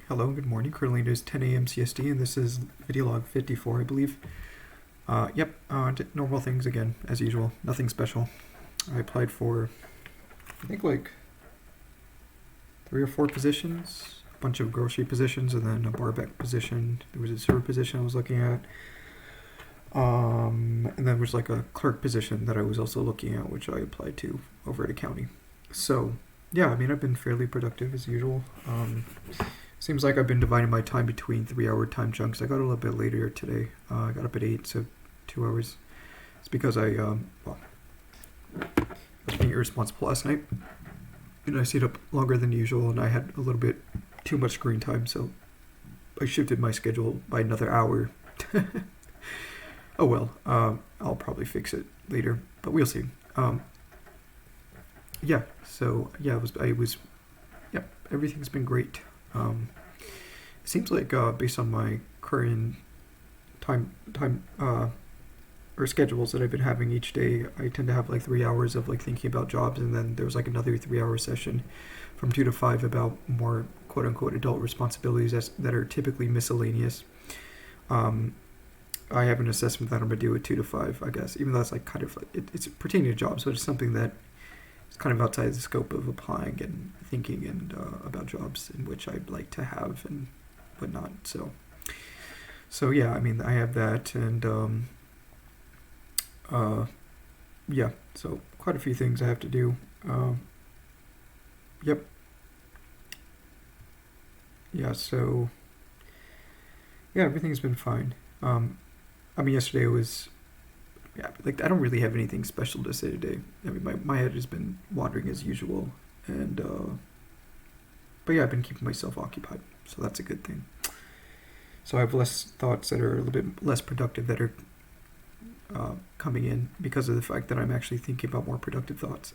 Hello, good morning. Currently it is 10 a.m. CST, and this is video log 54, I believe. Normal things again, as usual. Nothing special. I applied for, I think, like 3 or 4 positions, a bunch of grocery positions, and then a barback position. There was a server position I was looking at. And then there was like a clerk position that I was also looking at, which I applied to over at a county. So, yeah, I mean, I've been fairly productive as usual. Seems like I've been dividing my time between 3-hour time chunks. I got a little bit later today. I got up at 8, so 2 hours. It's because I was being irresponsible last night. And I stayed up longer than usual, and I had a little bit too much screen time, so I shifted my schedule by another hour. Oh well, I'll probably fix it later, but we'll see. Everything's been great. It seems like based on my current time or schedules that I've been having each day, I tend to have like 3 hours of like thinking about jobs, and then there's like another 3-hour session from 2 to 5 about more quote unquote adult responsibilities that are typically miscellaneous. I have an assessment that I'm gonna do at 2 to 5, I guess, even though it's like kind of like it's pertaining to jobs, but it's something that is kind of outside the scope of applying and thinking and about jobs in which I'd like to have and whatnot. So yeah, I mean, I have that, and so quite a few things I have to do. So yeah, everything's been fine. I mean, yesterday was, I don't really have anything special to say today. I mean, my head has been wandering as usual, and but yeah, I've been keeping myself occupied, so that's a good thing. So I have less thoughts that are a little bit less productive that are coming in because of the fact that I'm actually thinking about more productive thoughts,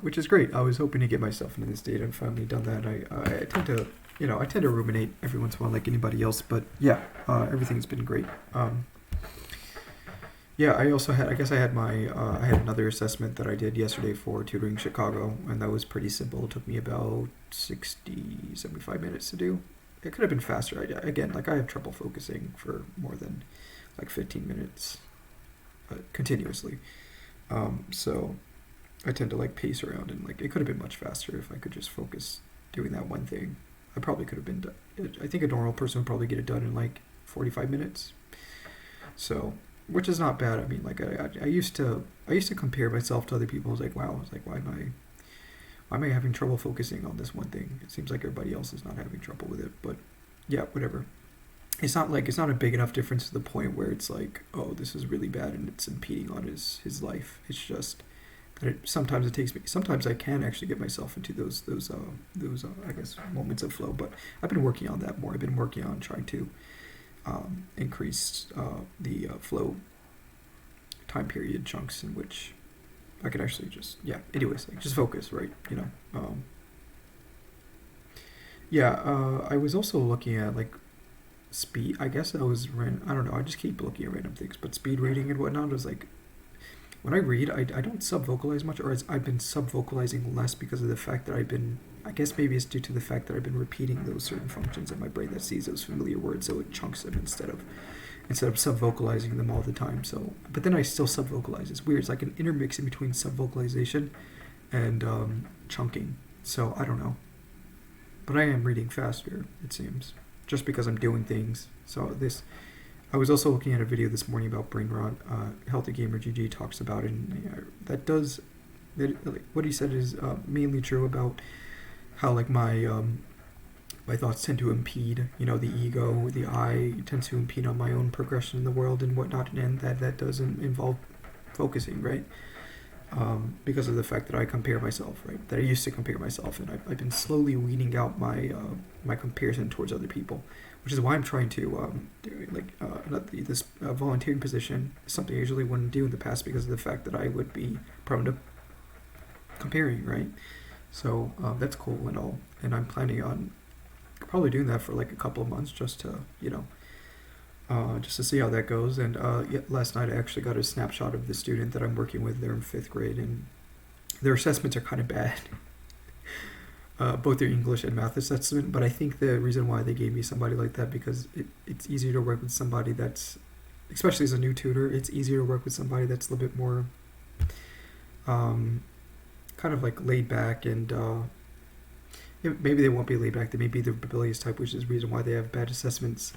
which is great. I was hoping to get myself into this state. I've finally done that. I tend to, I tend to ruminate every once in a while like anybody else, but yeah, everything's been great. I also had, I had another assessment that I did yesterday for tutoring Chicago, and that was pretty simple. It took me about 75 minutes to do. It could have been faster. I have trouble focusing for more than like 15 minutes continuously. So I tend to like pace around, and like it could have been much faster if I could just focus doing that one thing. I probably could have been done. I think a normal person would probably get it done in like 45 minutes. So, which is not bad. I mean, like I used to compare myself to other people. I was like, wow. I was like, why am I having trouble focusing on this one thing? It seems like everybody else is not having trouble with it. But yeah, whatever. It's not a big enough difference to the point where it's like, oh, this is really bad and it's impeding on his life. It's just that sometimes it takes me. Sometimes I can actually get myself into those I guess moments of flow. But I've been working on that more. I've been working on trying to increase the flow time period chunks in which I could actually just just focus, right? I was also looking at like speed. I guess I don't know. I just keep looking at random things, but speed reading and whatnot was like, when I read, I don't sub-vocalize much, or I've been sub-vocalizing less because of the fact that I guess maybe it's due to the fact that I've been repeating those certain functions in my brain that sees those familiar words, so it chunks them instead of sub-vocalizing them all the time. So, but then I still sub-vocalize. It's weird. It's like an intermix in between sub-vocalization and chunking. So I don't know. But I am reading faster, it seems, just because I'm doing things. So I was also looking at a video this morning about brain rot. Healthy Gamer GG talks about it, and what he said is mainly true about how like my thoughts tend to impede, the ego, the I tends to impede on my own progression in the world and whatnot, and that doesn't involve focusing, right? Because of the fact that I compare myself, right? That I used to compare myself, and I've been slowly weeding out my comparison towards other people, which is why I'm trying to do this volunteering position. Something I usually wouldn't do in the past because of the fact that I would be prone to comparing, right? So that's cool and all, and I'm planning on probably doing that for like a couple of months just to just to see how that goes. And last night I actually got a snapshot of the student that I'm working with. They're in 5th grade, and their assessments are kind of bad. both their English and math assessment. But I think the reason why they gave me somebody like that because it's easier to work with somebody that's, especially as a new tutor, it's easier to work with somebody that's a little bit more kind of like laid back and maybe they won't be laid back. They may be the rebellious type, which is the reason why they have bad assessments.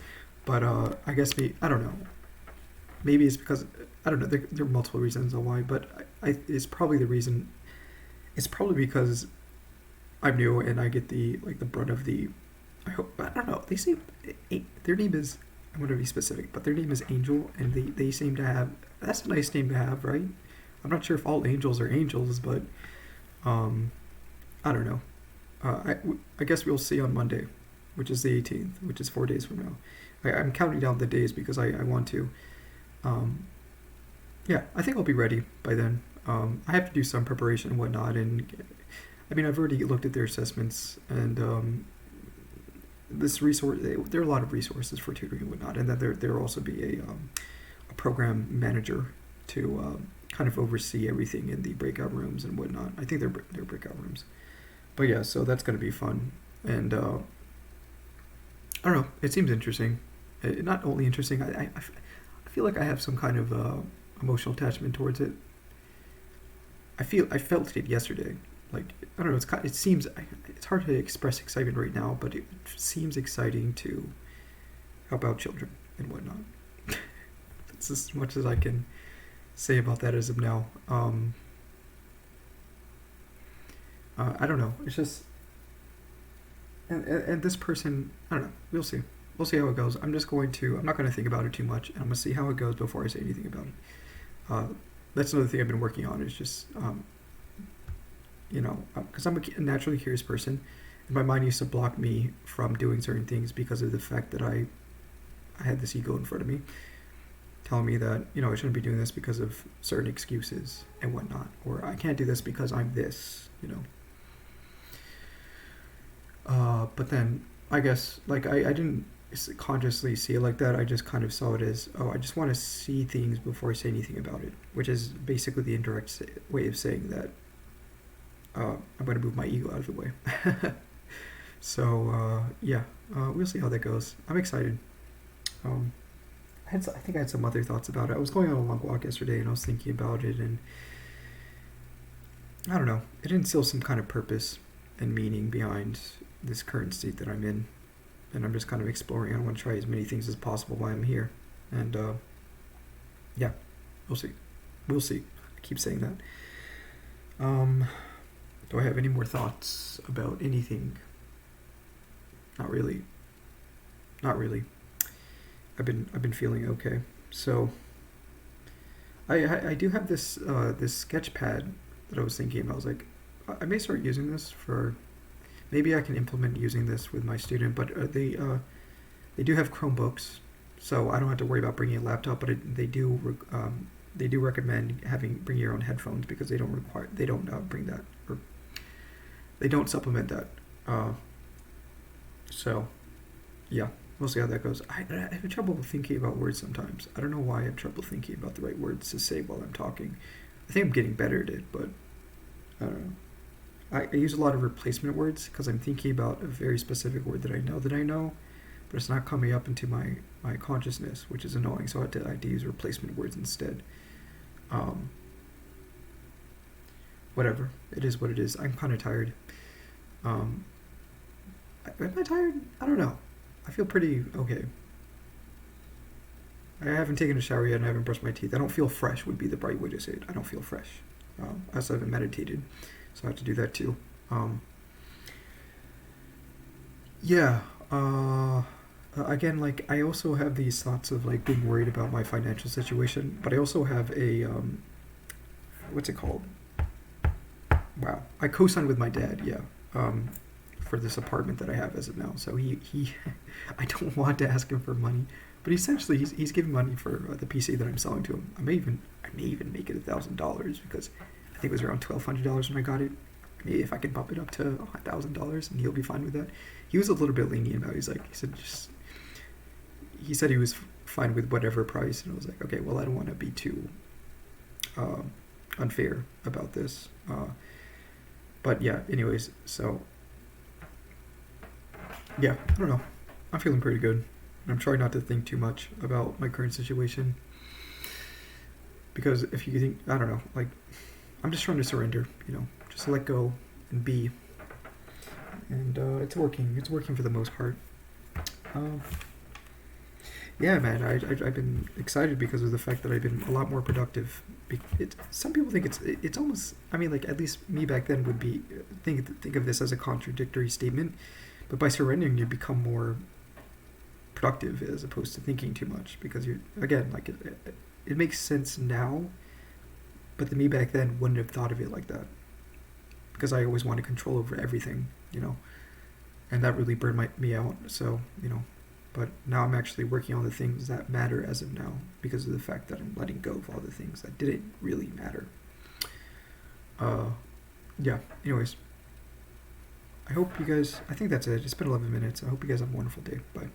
But I guess I don't know. Maybe it's because I don't know. There are multiple reasons on why, but it's probably the reason. It's probably because I'm new and I get the brunt of the. I don't know. They seem their name is. I'm going to be specific, but their name is Angel, and they seem to have. That's a nice name to have, right? I'm not sure if all angels are angels, but I don't know. I guess we'll see on Monday, which is the 18th, which is 4 days from now. I'm counting down the days because I want to. Yeah, I think I'll be ready by then. I have to do some preparation and whatnot, and I mean I've already looked at their assessments and this resource. There are a lot of resources for tutoring and whatnot, and then there will also be a program manager to kind of oversee everything in the breakout rooms and whatnot. I think they're breakout rooms, but yeah, so that's going to be fun, and I don't know. It seems interesting. Not only interesting. I feel like I have some kind of emotional attachment towards it. I felt it yesterday. Like I don't know. It seems it's hard to express excitement right now, but it seems exciting to help out children and whatnot. That's as much as I can say about that as of now. I don't know. It's just and this person. I don't know. We'll see. We'll see how it goes. I'm not going to think about it too much. I'm going to see how it goes before I say anything about it. That's another thing I've been working on. Is just because I'm a naturally curious person, and my mind used to block me from doing certain things because of the fact that I had this ego in front of me, telling me that I shouldn't be doing this because of certain excuses and whatnot, or I can't do this because I'm this, But then I guess I didn't consciously see it like that. I just kind of saw it as, I just want to see things before I say anything about it, which is basically the indirect way of saying that I'm going to move my ego out of the way. So we'll see how that goes. I'm excited. I think I had some other thoughts about it. I was going on a long walk yesterday and I was thinking about it, and I don't know, it instills some kind of purpose and meaning behind this current state that I'm in, and I'm just kind of exploring. I want to try as many things as possible while I'm here, and we'll see. I keep saying that. Do I have any more thoughts about anything? Not really. I've been feeling okay. So I do have this sketch pad that I was thinking about. I was like, I may start using this for. Maybe I can implement using this with my student, but they do have Chromebooks, so I don't have to worry about bringing a laptop. But they do recommend bring your own headphones because they don't bring that, or they don't supplement that. So yeah, we'll see how that goes. I have trouble thinking about words sometimes. I don't know why I have trouble thinking about the right words to say while I'm talking. I think I'm getting better at it, but I don't know. I use a lot of replacement words because I'm thinking about a very specific word that I know, but it's not coming up into my consciousness, which is annoying. So I had to use replacement words instead. Whatever. It is what it is. I'm kind of tired. Am I tired? I don't know. I feel pretty okay. I haven't taken a shower yet and I haven't brushed my teeth. I don't feel fresh would be the right way to say it. I don't feel fresh. I also haven't meditated, so I have to do that too. Again, I also have these thoughts of being worried about my financial situation, but I also have a what's it called? Wow, I co-signed with my dad. For this apartment that I have as of now. So he I don't want to ask him for money, but essentially he's giving money for the PC that I'm selling to him. I may even make it $1,000 because I think it was around $1,200 when I got it. Maybe if I can bump it up to $1,000 and he'll be fine with that. He was a little bit lenient about it. He said he was fine with whatever price, and I was like, okay, well, I don't want to be too unfair about this. But yeah, anyways, so yeah, I don't know. I'm feeling pretty good. I'm trying not to think too much about my current situation because if you think, I don't know, like I'm just trying to surrender, just let go and be, and it's working. It's working for the most part. Um, yeah, man, I've been excited because of the fact that I've been a lot more productive. Some people think it's almost. I mean, like at least me back then would be think of this as a contradictory statement, but by surrendering, you become more productive as opposed to thinking too much because you're again like it makes sense now, but the me back then wouldn't have thought of it like that because I always wanted control over everything, and that really burned me out. So but now I'm actually working on the things that matter as of now because of the fact that I'm letting go of all the things that didn't really matter. Uh, yeah. Anyways, I hope you guys. I think that's it. It's been 11 minutes. I hope you guys have a wonderful day. Bye.